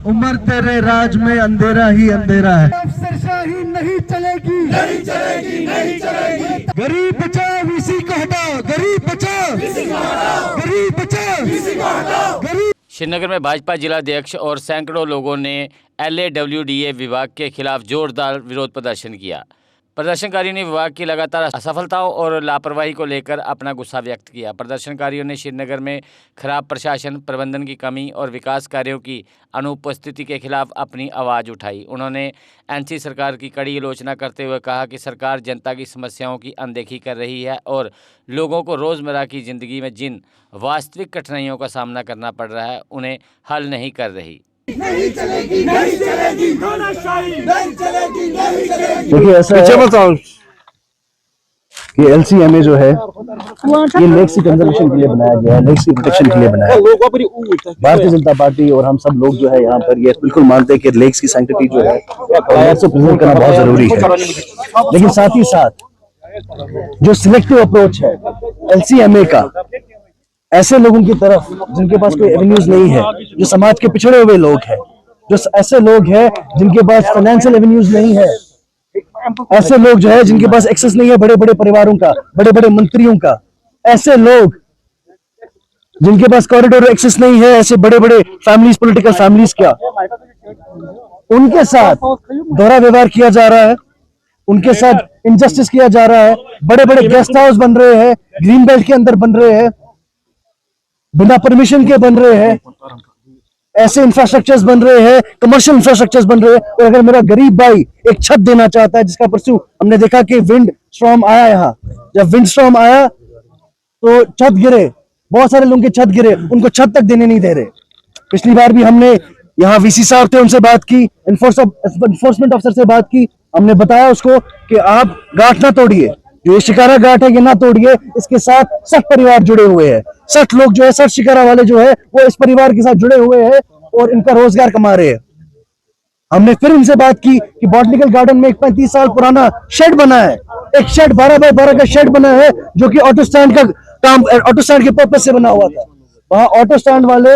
उम्र तेरे राज में अंधेरा ही अंधेरा है। अफसरशाही नहीं चलेगी, नहीं चलेगी, नहीं चलेगी। गरीब बचाओ वीसी को हटाओ, गरीब बचाओ वीसी को हटाओ, गरीब बचाओ वीसी को हटाओ। गरीब। श्रीनगर में भाजपा जिलाध्यक्ष और सैकड़ों लोगों ने LAWDA विभाग के खिलाफ जोरदार विरोध प्रदर्शन किया। प्रदर्शनकारियों ने विभाग की लगातार असफलताओं और लापरवाही को लेकर अपना गुस्सा व्यक्त किया। प्रदर्शनकारियों ने श्रीनगर में खराब प्रशासन, प्रबंधन की कमी और विकास कार्यों की अनुपस्थिति के खिलाफ अपनी आवाज़ उठाई। उन्होंने NC सरकार की कड़ी आलोचना करते हुए कहा कि सरकार जनता की समस्याओं की अनदेखी कर रही है और लोगों को रोज़मर्रा की ज़िंदगी में जिन वास्तविक कठिनाइयों का सामना करना पड़ रहा है उन्हें हल नहीं कर रही। नहीं चलेगी, नहीं चलेगी, नहीं चलेगी, नहीं चलेगी। देखिए ऐसा है कि LCMA जो है ये लेक्स की कंजर्वेशन के लिए बनाया गया है, लेक्स की प्रोटेक्शन के लिए बनाया है। भारतीय जनता पार्टी और हम सब लोग जो है यहाँ पर ये बिल्कुल मानते हैं कि लेक्स की सैंक्टिटी जो है लेक्स को प्रिजर्व करना बहुत जरूरी है, लेकिन साथ ही साथ जो सिलेक्टिव अप्रोच है LCMA का ऐसे लोगों की तरफ जिनके पास कोई एवेन्यूज नहीं है, जो समाज के पिछड़े हुए लोग हैं, जो ऐसे लोग हैं जिनके पास फाइनेंशियल एवेन्यूज नहीं है, ऐसे लोग जो है जिनके पास एक्सेस नहीं है बड़े बड़े परिवारों का, बड़े बड़े मंत्रियों का, ऐसे लोग जिनके पास कॉरिडोर एक्सेस नहीं है, ऐसे बड़े बड़े फैमिलीज, पॉलिटिकल फैमिलीज का, उनके साथ दोहरा व्यवहार किया जा रहा है, उनके साथ इनजस्टिस किया जा रहा है। बड़े बड़े गेस्ट हाउस बन रहे हैं, ग्रीन बेल्ट के अंदर बन रहे हैं, बिना परमिशन के बन रहे हैं, ऐसे इंफ्रास्ट्रक्चर्स बन रहे हैं, कमर्शियल इंफ्रास्ट्रक्चर्स बन रहे हैं। और अगर मेरा गरीब भाई एक छत देना चाहता है, जिसका परसों हमने देखा कि विंड स्टॉर्म आया, यहाँ जब विंड स्टॉर्म आया तो छत गिरे, बहुत सारे लोगों के छत गिरे, उनको छत तक देने नहीं दे रहे। पिछली बार भी हमने यहाँ VC साहब थे, उनसे बात की, एनफोर्समेंट ऑफिसर से बात की, हमने बताया उसको कि आप गांठ ना तोड़िए, जो ये शिकारा घाट है ये ना तोड़िए, इसके साथ 60 परिवार जुड़े हुए हैं, 60 लोग जो है 60 शिकारा वाले जो है वो इस परिवार के साथ जुड़े हुए हैं और इनका रोजगार कमा रहे हैं। हमने फिर इनसे बात की कि बॉटनिकल गार्डन में एक 35 साल पुराना शेड बना है, एक शेड 12 बाय 12 का शेड बना है जो कि ऑटो स्टैंड का काम, ऑटो स्टैंड के पर्पज से बना हुआ था। वहां ऑटो स्टैंड वाले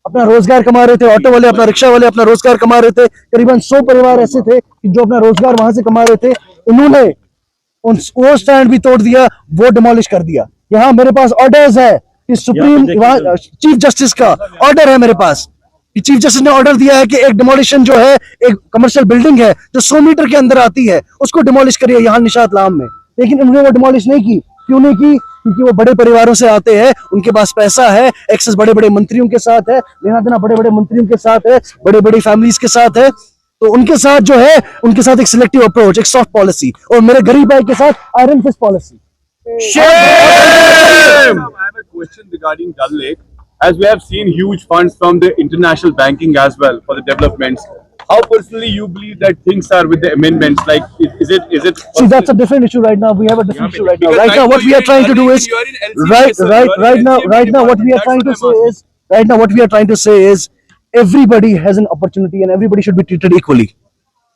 अपना रोजगार कमा रहे थे, ऑटो वाले, अपना रिक्शा वाले अपना रोजगार कमा रहे थे। करीबन 100 परिवार ऐसे थे जो अपना रोजगार वहां से कमा रहे थे। इन्होंने वो स्टैंड भी तोड़ दिया, वो डिमोलिश कर दिया। यहाँ मेरे पास ऑर्डर्स है कि सुप्रीम चीफ जस्टिस का ऑर्डर है मेरे पास, चीफ जस्टिस ने ऑर्डर दिया है कि एक डिमोलिशन जो है, एक कमर्शियल बिल्डिंग है जो 100 मीटर के अंदर आती है, उसको डिमोलिश करिए यहाँ निशात लाम में। लेकिन उन्होंने वो डिमोलिश नहीं की। क्यों नहीं की? क्योंकि वो बड़े परिवारों से आते हैं, उनके पास पैसा है, एक्सेस बड़े बड़े मंत्रियों के साथ है, लेना देना बड़े बड़े मंत्रियों के साथ है, बड़े बड़ी फैमिलीज के साथ है। तो उनके साथ जो है, उनके साथ एक सिलेक्टिव अप्रोच, एक सॉफ्ट पॉलिसी, और मेरे गरीब भाई के साथ iron fist policy. I have a question regarding Dal Lake. As we have seen huge funds from the international banking as well for the developments, how personally you believe that things are with the amendments? Like, is it? See, that's a different issue right now. We have a different issue right now. Right now, what we are trying to do is right now, everybody has an opportunity and everybody should be treated equally.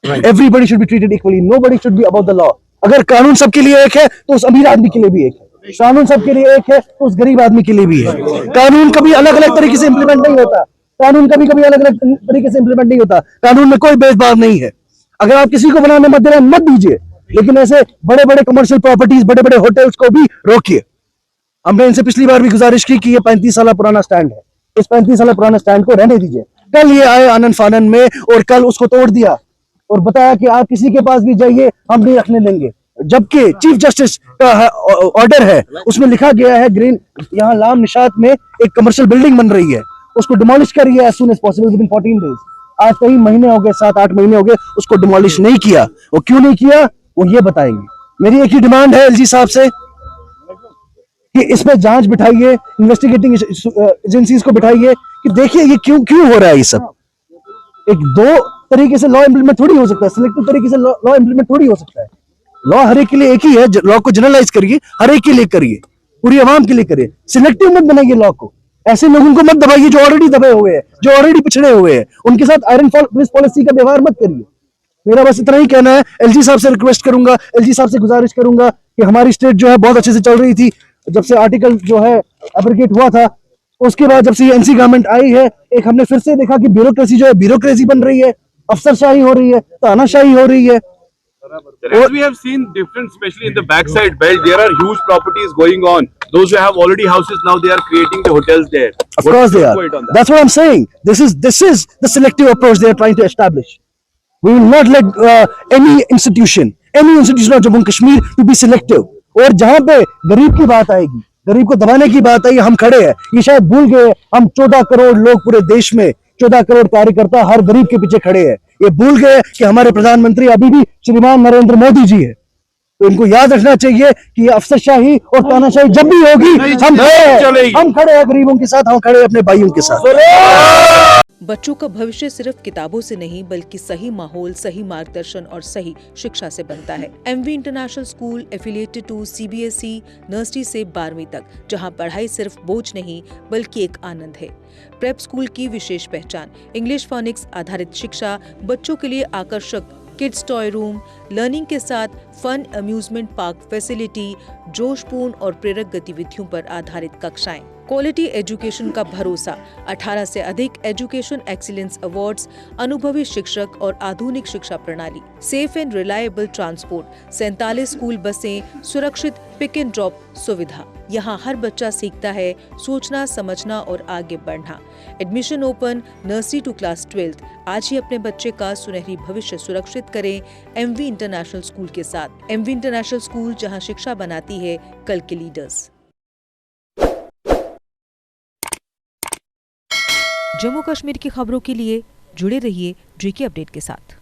Right. Everybody should be treated equally. Nobody should be above the law. अगर कानून सबके लिए एक है तो उस अमीर आदमी के लिए भी एक है, कानून सबके लिए एक है तो उस गरीब आदमी के लिए भी है। कानून कभी अलग अलग तरीके से इंप्लीमेंट नहीं होता, कानून कभी अलग अलग तरीके से इंप्लीमेंट नहीं होता। कानून में कोई भेदभाव नहीं है। अगर आप किसी को बनाने मत दीजिए, लेकिन ऐसे बड़े बड़े कमर्शियल प्रॉपर्टीज, बड़े बड़े होटल्स को भी रोकिए। हमने इनसे पिछली बार भी गुजारिश की कि ये 35 साल पुराना स्टैंड है, इस 35 साल पुराना स्टैंड को रहने दीजिए। कल ये आए आनंद फानन में और कल उसको तोड़ दिया और बताया कि आप किसी के पास भी जाइए, हम नहीं रखने देंगे। जबकि चीफ जस्टिस का ऑर्डर है, उसमें लिखा गया है ग्रीन, यहाँ लाम निशात में एक कमर्शियल बिल्डिंग बन रही है, उसको डिमोलिश करिए as soon as possible within 14 days. आज कई महीने हो गए, 7-8 महीने हो गए, उसको डिमोलिश नहीं किया। वो क्यों नहीं किया वो ये बताएंगे। मेरी एक ही डिमांड है LG साहब से कि इसमें जांच बिठाइए, इन्वेस्टिगेटिंग एजेंसीज को बिठाइए कि देखिए ये क्यों हो रहा है। ये सब एक दो तरीके से लॉ इंप्लीमेंट थोड़ी हो सकता है, सिलेक्टिव तरीके से लॉ इंप्लीमेंट थोड़ी हो सकता है। लॉ हर एक के लिए एक ही है, लॉ को जनरलाइज करिए, हर एक के लिए करिए, पूरी आवाम के लिए करिए। सिलेक्टिव मत बनाइए लॉ को, ऐसे लोगों को मत दबाइए जो ऑलरेडी दबे हुए हैं, जो ऑलरेडी पिछड़े हुए हैं, उनके साथ आयरन फिस्ट पॉलिसी का व्यवहार मत करिए। मेरा बस इतना ही कहना है। LG साहब से रिक्वेस्ट करूंगा, LG साहब से गुजारिश करूंगा कि हमारी स्टेट जो है बहुत अच्छे से चल रही थी, जब से आर्टिकल जो है एब्रोगेट हुआ था उसके बाद जब से ये एनसी गवर्नमेंट आई है, एक हमने फिर से देखा कि ब्यूरोक्रेसी जो है ब्यूरोक्रेसी बन रही है, अफसरशाही हो रही है, तानाशाही हो रही है। As we have seen different, especially in the backside belt, there are huge properties going on. Those who have already houses now, they are creating the hotels there. Of course they are. That's what I'm saying. This is the selective approach they are trying to establish. We will not let any institution of Jammu and Kashmir to be selective. और जहाँ पे गरीब की बात आएगी, गरीब को दबाने की बात आई, हम खड़े हैं। ये शायद भूल गए, हम 14 करोड़ लोग पूरे देश में, 14 करोड़ कार्यकर्ता हर गरीब के पीछे खड़े हैं। ये भूल गए कि हमारे प्रधानमंत्री अभी भी श्रीमान नरेंद्र मोदी जी है। तो इनको याद रखना चाहिए कि ये अफसरशाही और तानाशाही जब भी होगी, हम खड़े हैं गरीबों के साथ, हम खड़े हैं अपने भाइयों के साथ। बच्चों का भविष्य सिर्फ किताबों से नहीं बल्कि सही माहौल, सही मार्गदर्शन और सही शिक्षा से बनता है। MV International School affiliated to CBSE nursery से 12वीं तक, जहां पढ़ाई सिर्फ बोझ नहीं बल्कि एक आनंद है। प्रेप स्कूल की विशेष पहचान इंग्लिश फोनिक्स आधारित शिक्षा, बच्चों के लिए आकर्षक किड्स टॉय रूम, लर्निंग के साथ फन अम्यूजमेंट पार्क फैसिलिटी, जोशपूर्ण और प्रेरक गतिविधियों पर आधारित कक्षाएं, क्वालिटी एजुकेशन का भरोसा, 18 से अधिक एजुकेशन एक्सीलेंस अवार्ड्स, अनुभवी शिक्षक और आधुनिक शिक्षा प्रणाली, safe and reliable transport, 47 school बसें, सुरक्षित पिक एंड ड्रॉप सुविधा। यहाँ हर बच्चा सीखता है सोचना, समझना और आगे बढ़ना। Admission open nursery to class 12। आज ही अपने बच्चे का सुनहरी भविष्य सुरक्षित करें एमवी इंटरनेशनल स्कूल के साथ। एमवी इंटरनेशनल स्कूल, जहाँ शिक्षा बनाती है कल के लीडर्स। जम्मू कश्मीर की खबरों के लिए जुड़े रहिए जीके अपडेट के साथ।